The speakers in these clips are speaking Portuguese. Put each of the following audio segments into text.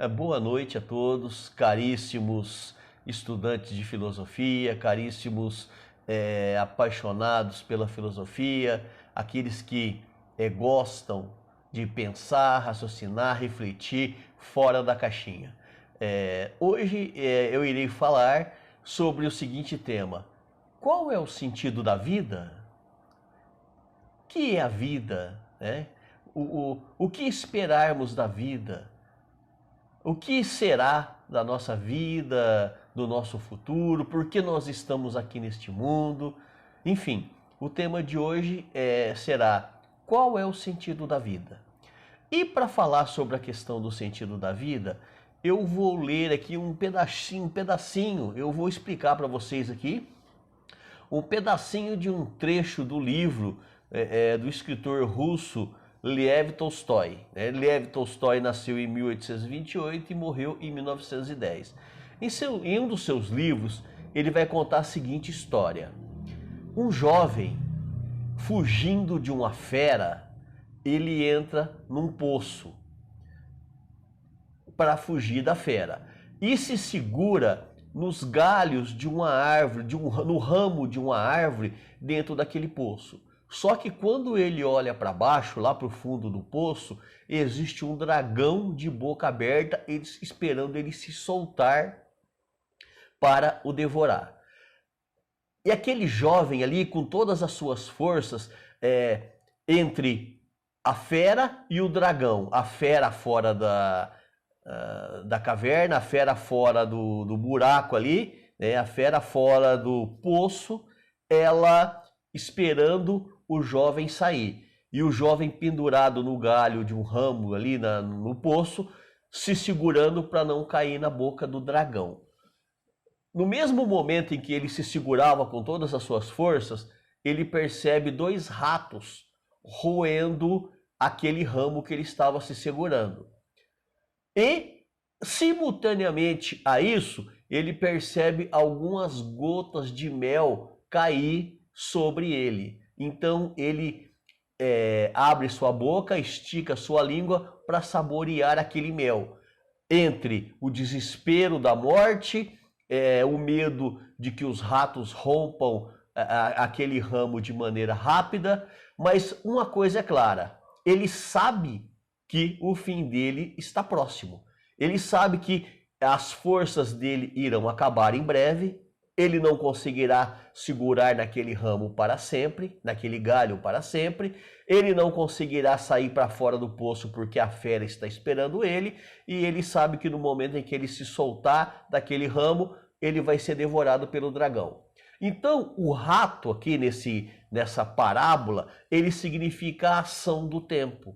Boa noite a todos, caríssimos estudantes de filosofia, caríssimos apaixonados pela filosofia, aqueles que gostam de pensar, raciocinar, refletir fora da caixinha. Hoje eu irei falar sobre o seguinte tema: qual é o sentido da vida? O que é a vida? Né? O que esperarmos da vida? O que será da nossa vida, do nosso futuro? Por que nós estamos aqui neste mundo? Enfim, o tema de hoje será: qual é o sentido da vida? E para falar sobre a questão do sentido da vida, eu vou ler aqui um pedacinho, eu vou explicar para vocês aqui um pedacinho de um trecho do livro do escritor russo Lev Tolstói. Lev Tolstói nasceu em 1828 e morreu em 1910. Em um dos seus livros, ele vai contar a seguinte história: um jovem, fugindo de uma fera, ele entra num poço para fugir da fera e se segura nos galhos de uma árvore, no ramo de uma árvore dentro daquele poço. Só que quando ele olha para baixo, lá para o fundo do poço, existe um dragão de boca aberta esperando ele se soltar para o devorar. E aquele jovem ali, com todas as suas forças, entre a fera e o dragão, a fera fora da caverna, a fera fora do buraco ali, a fera fora do poço, ela esperando o jovem sair. E o jovem pendurado no galho de um ramo ali no poço, se segurando para não cair na boca do dragão. No mesmo momento em que ele se segurava com todas as suas forças, ele percebe dois ratos roendo aquele ramo que ele estava se segurando. E, simultaneamente a isso, ele percebe algumas gotas de mel cair sobre ele. Então ele abre sua boca, estica sua língua para saborear aquele mel. Entre o desespero da morte, o medo de que os ratos rompam aquele ramo de maneira rápida, mas uma coisa é clara: ele sabe que o fim dele está próximo. Ele sabe que as forças dele irão acabar em breve. Ele não conseguirá segurar naquele ramo para sempre, naquele galho para sempre. Ele não conseguirá sair para fora do poço porque a fera está esperando ele. E ele sabe que no momento em que ele se soltar daquele ramo, ele vai ser devorado pelo dragão. Então, o rato aqui nessa parábola, ele significa a ação do tempo.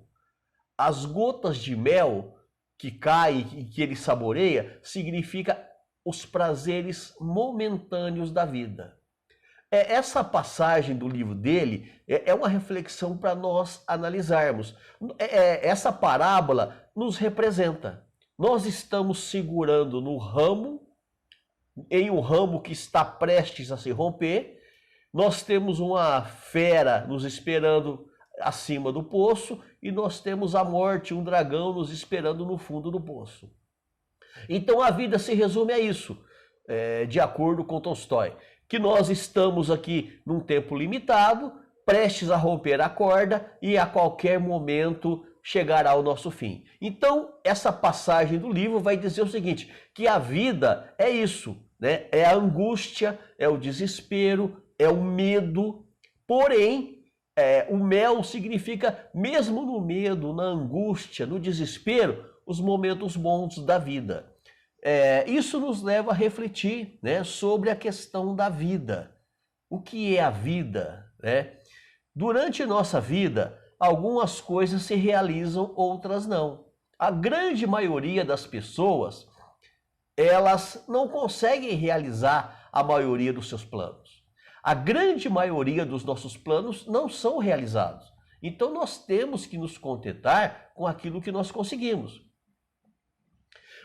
As gotas de mel que caem e que ele saboreia significa os prazeres momentâneos da vida. Essa passagem do livro dele é uma reflexão para nós analisarmos. Essa parábola nos representa. Nós estamos segurando no ramo, em um ramo que está prestes a se romper. Nós temos uma fera nos esperando acima do poço e nós temos a morte, um dragão nos esperando no fundo do poço. Então a vida se resume a isso, de acordo com Tolstói, que nós estamos aqui num tempo limitado, prestes a romper a corda e a qualquer momento chegará o nosso fim. Então essa passagem do livro vai dizer o seguinte, que a vida é isso, né? É a angústia, é o desespero, é o medo, porém o mel significa, mesmo no medo, na angústia, no desespero, os momentos bons da vida. Isso nos leva a refletir, né, sobre a questão da vida. O que é a vida? Né? Durante nossa vida, algumas coisas se realizam, outras não. A grande maioria das pessoas, elas não conseguem realizar a maioria dos seus planos. A grande maioria dos nossos planos não são realizados. Então nós temos que nos contentar com aquilo que nós conseguimos.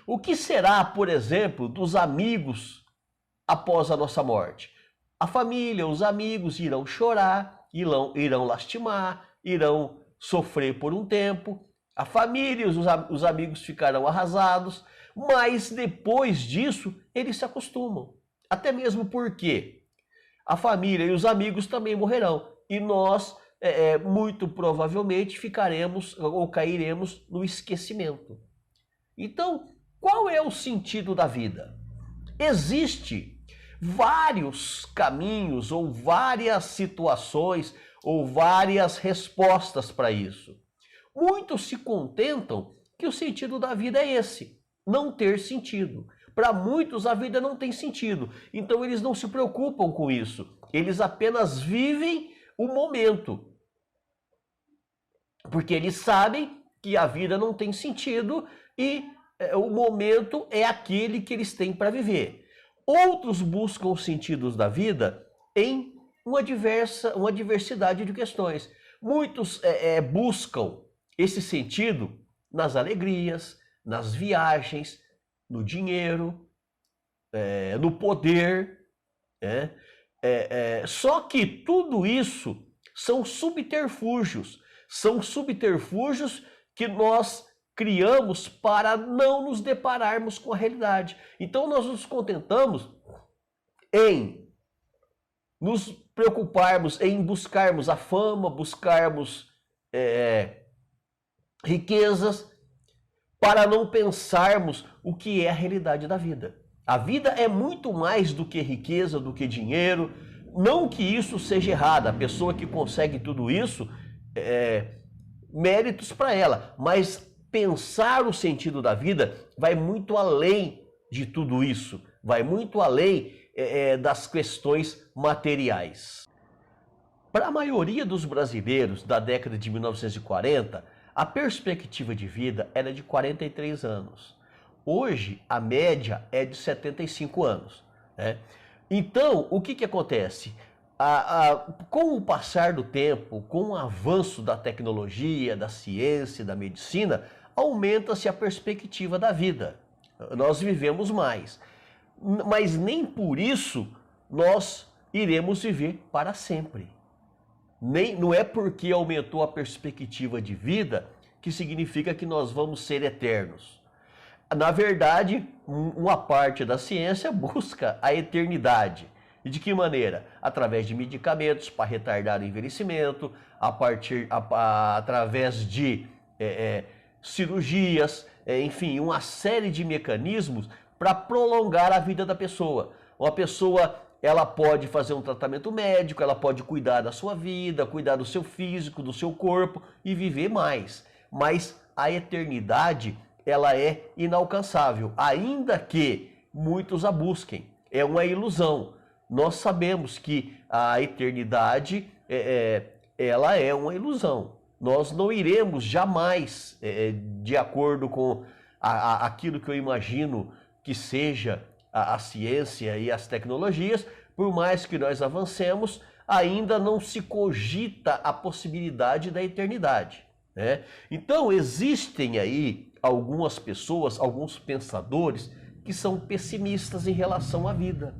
O que será, por exemplo, dos amigos após a nossa morte? A família, os amigos irão chorar, irão lastimar, irão sofrer por um tempo. A família, os amigos ficarão arrasados, mas depois disso eles se acostumam. Até mesmo porque a família e os amigos também morrerão. E nós, muito provavelmente, ficaremos ou cairemos no esquecimento. Então, qual é o sentido da vida? Existe vários caminhos ou várias situações ou várias respostas para isso. Muitos se contentam que o sentido da vida é esse, não ter sentido. Para muitos a vida não tem sentido, então eles não se preocupam com isso. Eles apenas vivem o momento, porque eles sabem que a vida não tem sentido e o momento é aquele que eles têm para viver. Outros buscam os sentidos da vida em uma diversidade de questões. Muitos buscam esse sentido nas alegrias, nas viagens, no dinheiro, no poder. Só que tudo isso são subterfúgios que nós criamos para não nos depararmos com a realidade. Então nós nos contentamos em nos preocuparmos, em buscarmos a fama, buscarmos riquezas, para não pensarmos o que é a realidade da vida. A vida é muito mais do que riqueza, do que dinheiro. Não que isso seja errado, a pessoa que consegue tudo isso, méritos para ela, mas pensar o sentido da vida vai muito além de tudo isso, vai muito além das questões materiais. Para a maioria dos brasileiros da década de 1940, a perspectiva de vida era de 43 anos. Hoje, a média é de 75 anos. Né? Então, o que acontece? Com o passar do tempo, com o avanço da tecnologia, da ciência, da medicina, aumenta-se a perspectiva da vida. Nós vivemos mais. Mas nem por isso nós iremos viver para sempre. Não é porque aumentou a perspectiva de vida que significa que nós vamos ser eternos. Na verdade, uma parte da ciência busca a eternidade. E de que maneira? Através de medicamentos para retardar o envelhecimento, através de cirurgias, enfim, uma série de mecanismos para prolongar a vida da pessoa. Uma pessoa, ela pode fazer um tratamento médico, ela pode cuidar da sua vida, cuidar do seu físico, do seu corpo e viver mais. Mas a eternidade, ela é inalcançável, ainda que muitos a busquem. É uma ilusão. Nós sabemos que a eternidade, ela é uma ilusão. Nós não iremos jamais, de acordo com aquilo que eu imagino que seja a ciência e as tecnologias, por mais que nós avancemos, ainda não se cogita a possibilidade da eternidade. Né? Então existem aí algumas pessoas, alguns pensadores que são pessimistas em relação à vida.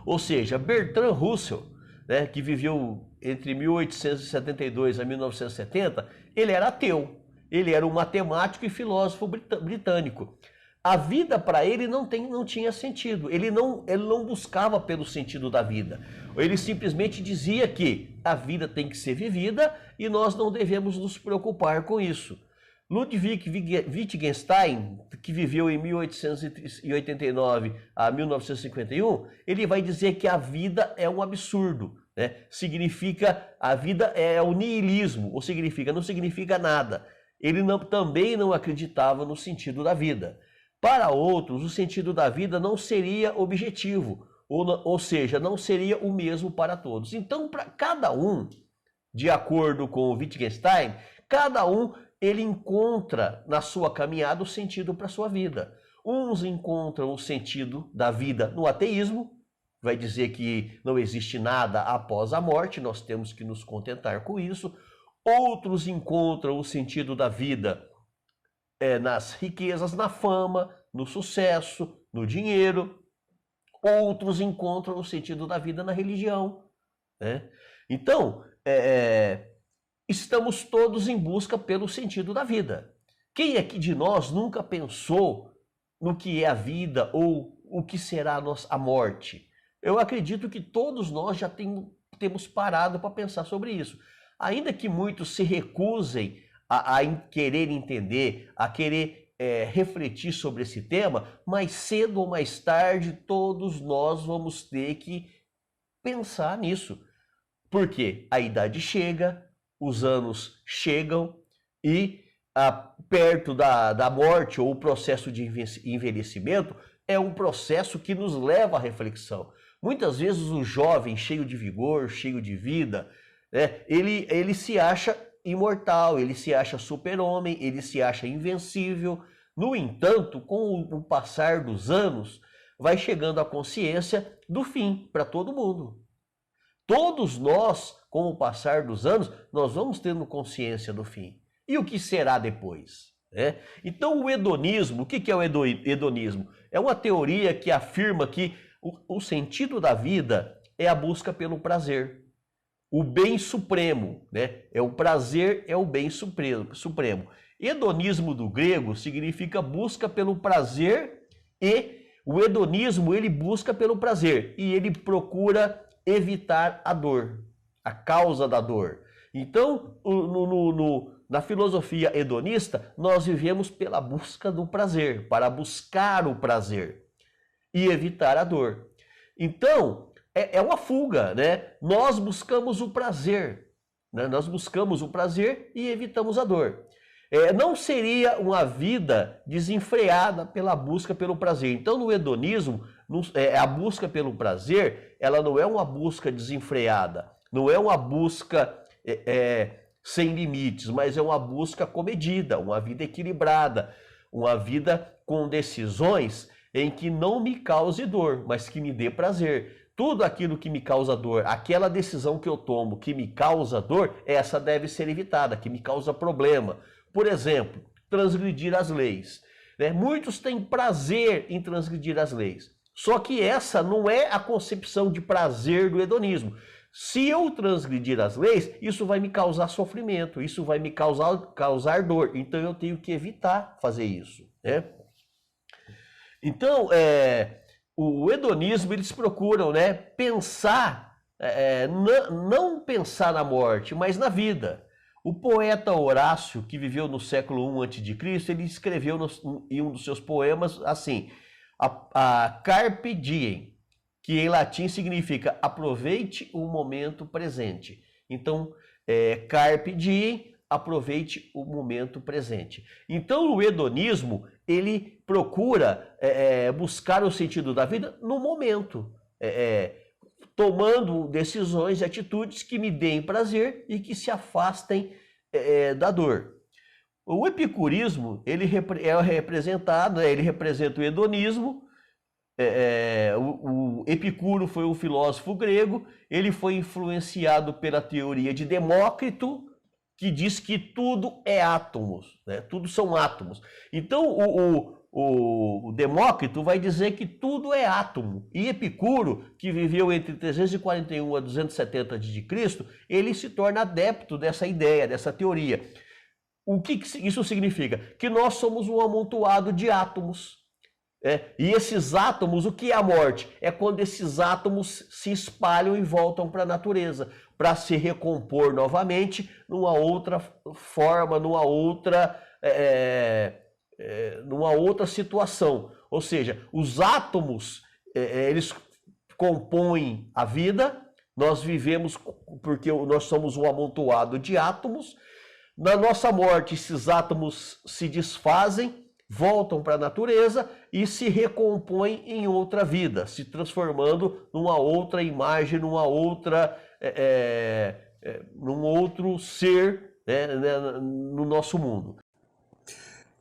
Ou seja, Bertrand Russell, né, que viveu entre 1872 a 1970, ele era ateu. Ele era um matemático e filósofo britânico. A vida para ele não tinha sentido. Ele não buscava pelo sentido da vida. Ele simplesmente dizia que a vida tem que ser vivida e nós não devemos nos preocupar com isso. Ludwig Wittgenstein, que viveu em 1889 a 1951, ele vai dizer que a vida é um absurdo. Né? Significa, a vida é o niilismo, ou significa, não significa nada. Ele também não acreditava no sentido da vida. Para outros, o sentido da vida não seria objetivo, ou seja, não seria o mesmo para todos. Então, para cada um, de acordo com o Wittgenstein, cada um ele encontra na sua caminhada o sentido para a sua vida. Uns encontram o sentido da vida no ateísmo, vai dizer que não existe nada após a morte, nós temos que nos contentar com isso. Outros encontram o sentido da vida nas riquezas, na fama, no sucesso, no dinheiro. Outros encontram o sentido da vida na religião. Né? Então, estamos todos em busca pelo sentido da vida. Quem aqui de nós nunca pensou no que é a vida ou o que será a morte? Eu acredito que todos nós já temos parado para pensar sobre isso. Ainda que muitos se recusem a querer entender, a querer refletir sobre esse tema, mais cedo ou mais tarde todos nós vamos ter que pensar nisso. Porque a idade chega, os anos chegam e perto da morte ou o processo de envelhecimento é um processo que nos leva à reflexão. Muitas vezes o jovem, cheio de vigor, cheio de vida, né, ele se acha imortal, ele se acha super-homem, ele se acha invencível. No entanto, com o passar dos anos, vai chegando a consciência do fim para todo mundo. Todos nós, com o passar dos anos, nós vamos tendo consciência do fim. E o que será depois? Então o hedonismo, o que é o hedonismo? É uma teoria que afirma que o sentido da vida é a busca pelo prazer. O bem supremo, né? O prazer é o bem supremo. Hedonismo do grego significa busca pelo prazer, e o hedonismo ele busca pelo prazer e ele procura evitar a dor, a causa da dor. Então, na filosofia hedonista, nós vivemos pela busca do prazer, para buscar o prazer e evitar a dor. Então, é uma fuga, né? Nós buscamos o prazer, né? Nós buscamos o prazer e evitamos a dor. Não seria uma vida desenfreada pela busca pelo prazer. Então, no hedonismo, a busca pelo prazer, ela não é uma busca desenfreada, não é uma busca sem limites, mas é uma busca comedida, uma vida equilibrada, uma vida com decisões em que não me cause dor, mas que me dê prazer. Tudo aquilo que me causa dor, aquela decisão que eu tomo que me causa dor, essa deve ser evitada, que me causa problema. Por exemplo, transgredir as leis. Muitos têm prazer em transgredir as leis. Só que essa não é a concepção de prazer do hedonismo. Se eu transgredir as leis, isso vai me causar sofrimento, isso vai me causar dor. Então eu tenho que evitar fazer isso. Então, o hedonismo, eles procuram pensar, não pensar na morte, mas na vida. O poeta Horácio, que viveu no século I a.C., ele escreveu em um dos seus poemas assim, a Carpe Diem, que em latim significa aproveite o momento presente. Então, Carpe Diem, aproveite o momento presente. Então, o hedonismo, ele procura buscar o sentido da vida no momento, tomando decisões e atitudes que me deem prazer e que se afastem da dor. O epicurismo, ele é representado, ele representa o hedonismo. O Epicuro foi um filósofo grego, ele foi influenciado pela teoria de Demócrito, que diz que tudo é átomos, tudo são átomos. Então o Demócrito vai dizer que tudo é átomo. E Epicuro, que viveu entre 341 a 270 a.C., ele se torna adepto dessa ideia, dessa teoria. O que isso significa? Que nós somos um amontoado de átomos. E esses átomos, o que é a morte? É quando esses átomos se espalham e voltam para a natureza, para se recompor novamente numa outra forma, numa outra situação. Ou seja, os átomos, eles compõem a vida, nós vivemos porque nós somos um amontoado de átomos. Na nossa morte, esses átomos se desfazem, voltam para a natureza e se recompõem em outra vida, se transformando numa outra imagem, num outro ser, no nosso mundo.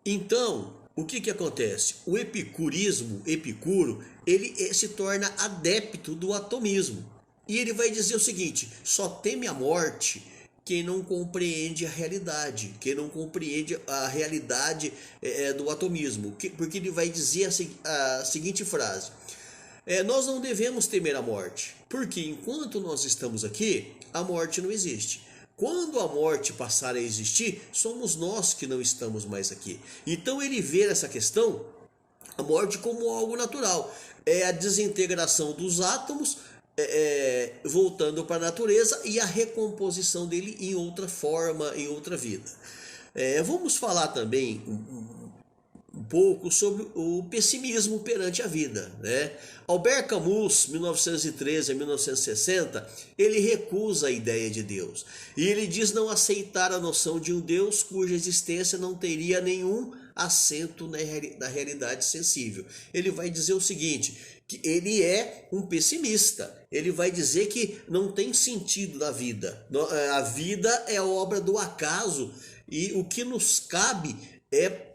Então, o que acontece? O Epicuro, ele se torna adepto do atomismo. E ele vai dizer o seguinte: só teme a morte quem não compreende a realidade, quem não compreende a realidade do atomismo. Porque ele vai dizer a seguinte frase: nós não devemos temer a morte, porque enquanto nós estamos aqui, a morte não existe. Quando a morte passar a existir, somos nós que não estamos mais aqui. Então ele vê essa questão, a morte, como algo natural. É a desintegração dos átomos, voltando para a natureza, e a recomposição dele em outra forma, em outra vida. Vamos falar também um pouco sobre o pessimismo perante a vida, né? Albert Camus, 1913 a 1960, ele recusa a ideia de Deus. E ele diz não aceitar a noção de um Deus cuja existência não teria nenhum assento na realidade sensível. Ele vai dizer o seguinte, que ele é um pessimista. Ele vai dizer que não tem sentido na vida. A vida é obra do acaso e o que nos cabe é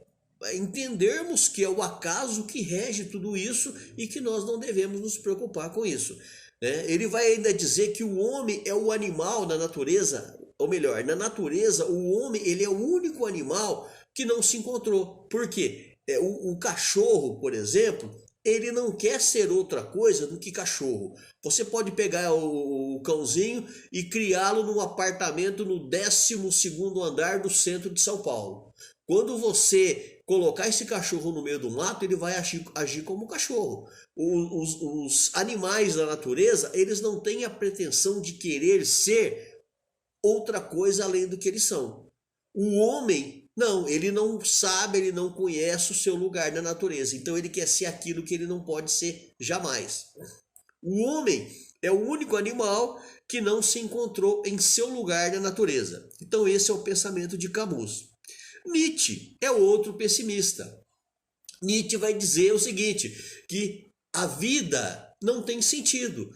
entendermos que é o acaso que rege tudo isso e que nós não devemos nos preocupar com isso. Ele vai ainda dizer que o homem é o animal na natureza, ou melhor, na natureza o homem ele é o único animal que não se encontrou. Por quê? O cachorro, por exemplo, ele não quer ser outra coisa do que cachorro. Você pode pegar o cãozinho e criá-lo num apartamento no 12º andar do centro de São Paulo. Quando você colocar esse cachorro no meio do mato, ele vai agir como cachorro. Os animais da natureza, eles não têm a pretensão de querer ser outra coisa além do que eles são. O homem, não, ele não sabe, ele não conhece o seu lugar na natureza. Então ele quer ser aquilo que ele não pode ser jamais. O homem é o único animal que não se encontrou em seu lugar na natureza. Então esse é o pensamento de Camus. Nietzsche é outro pessimista. Nietzsche vai dizer o seguinte, que a vida não tem sentido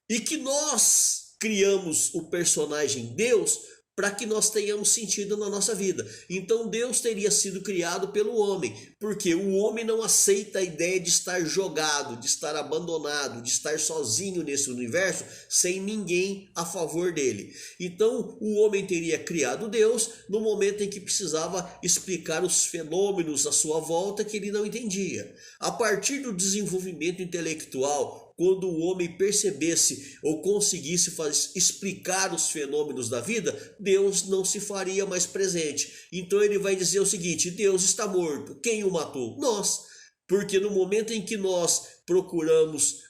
e que nós criamos o personagem Deus para que nós tenhamos sentido na nossa vida. Então Deus teria sido criado pelo homem, porque o homem não aceita a ideia de estar jogado, de estar abandonado, de estar sozinho nesse universo, sem ninguém a favor dele. Então o homem teria criado Deus no momento em que precisava explicar os fenômenos à sua volta que ele não entendia. A partir do desenvolvimento intelectual, quando o homem percebesse ou conseguisse explicar os fenômenos da vida, Deus não se faria mais presente. Então ele vai dizer o seguinte, Deus está morto. Quem o matou? Nós. Porque no momento em que nós procuramos,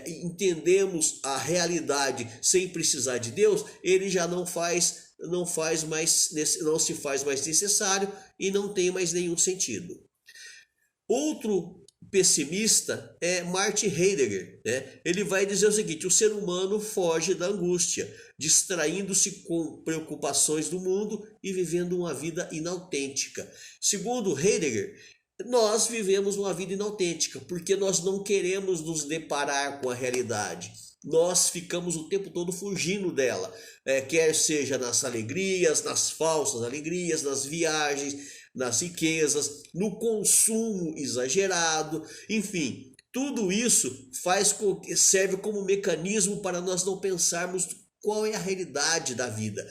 entendemos a realidade sem precisar de Deus, ele já não se faz mais necessário e não tem mais nenhum sentido. Outro pessimista é Martin Heidegger, Ele vai dizer o seguinte, o ser humano foge da angústia, distraindo-se com preocupações do mundo e vivendo uma vida inautêntica. Segundo Heidegger, nós vivemos uma vida inautêntica porque nós não queremos nos deparar com a realidade. Nós ficamos o tempo todo fugindo dela, quer seja nas alegrias, nas falsas alegrias, nas viagens, nas riquezas, no consumo exagerado, enfim, tudo isso serve como mecanismo para nós não pensarmos qual é a realidade da vida,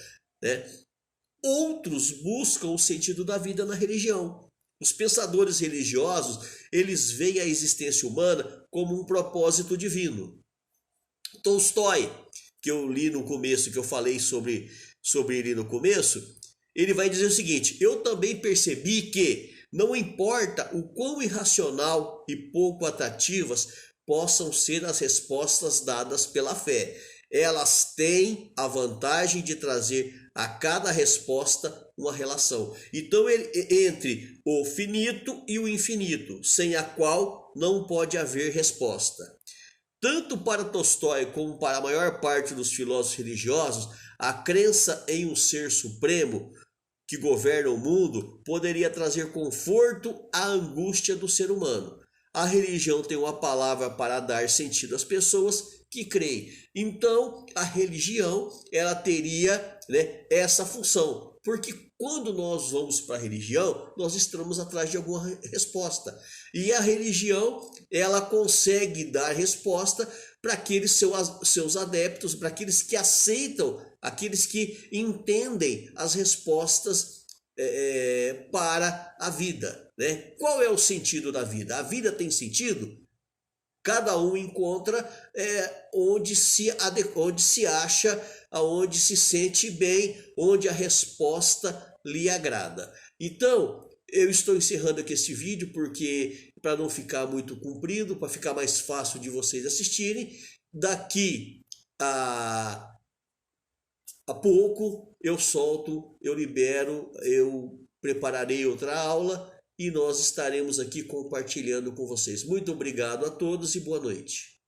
Outros buscam o sentido da vida na religião. Os pensadores religiosos, eles veem a existência humana como um propósito divino. Tolstói, que eu li no começo, que eu falei sobre ele no começo, ele vai dizer o seguinte, eu também percebi que não importa o quão irracional e pouco atrativas possam ser as respostas dadas pela fé, elas têm a vantagem de trazer a cada resposta uma relação. Então, entre o finito e o infinito, sem a qual não pode haver resposta. Tanto para Tolstói como para a maior parte dos filósofos religiosos, a crença em um ser supremo que governa o mundo poderia trazer conforto à angústia do ser humano. A religião tem uma palavra para dar sentido às pessoas que creem. Então, a religião ela teria essa função. Porque quando nós vamos para a religião, nós estamos atrás de alguma resposta. E a religião, ela consegue dar resposta para aqueles seus adeptos, para aqueles que aceitam, aqueles que entendem as respostas para a vida. Qual é o sentido da vida? A vida tem sentido? Cada um encontra onde se acha, aonde se sente bem, onde a resposta lhe agrada. Então, eu estou encerrando aqui esse vídeo porque para não ficar muito comprido, para ficar mais fácil de vocês assistirem, daqui a pouco eu solto, eu libero, eu prepararei outra aula e nós estaremos aqui compartilhando com vocês. Muito obrigado a todos e boa noite.